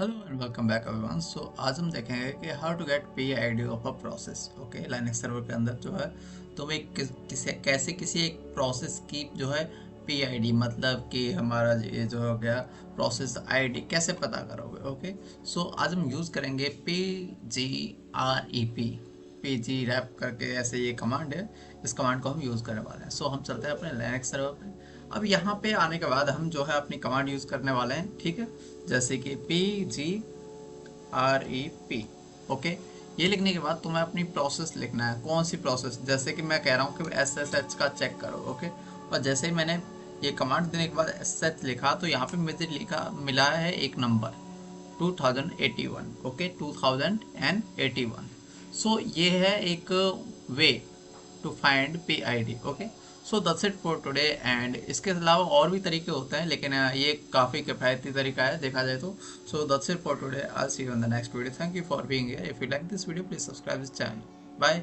Hello and welcome back everyone. So आज हम देखेंगे कि how to get PID of a process. Okay, Linux server के अंदर जो है तुम एक कैसे किसी एक प्रोसेस की जो है PID मतलब कि हमारा ये जो हो गया प्रोसेस ID कैसे पता करोगे। ओके, सो आज हम यूज़ करेंगे pgrep करके ऐसे ये कमांड है। इस कमांड को हम यूज़ करने वाले हैं। सो हम चलते हैं अपने लाइनक्स सर्वर पे। अब यहाँ पे आने के बाद हम जो है अपनी कमांड यूज़ करने वाले हैं, ठीक है। जैसे कि pgrep। ओके, ये लिखने के बाद तुम्हें अपनी प्रोसेस लिखना है। कौन सी प्रोसेस? जैसे कि मैं कह रहा हूँ कि SSH का चेक करो। ओके, और जैसे ही मैंने ये कमांड देने के बाद SSH लिखा तो यहाँ पे मुझे लिखा मिला है एक नंबर 2081। ओके, 2081। सो ये है एक way to find PID। Okay, so that's it for today. And इसके अलावा और भी तरीके होते हैं, लेकिन ये काफ़ी किफ़ायती तरीका है देखा जाए तो। So that's it for today. I see you in the next video. Thank you for being here. If you like this video please subscribe this channel. Bye.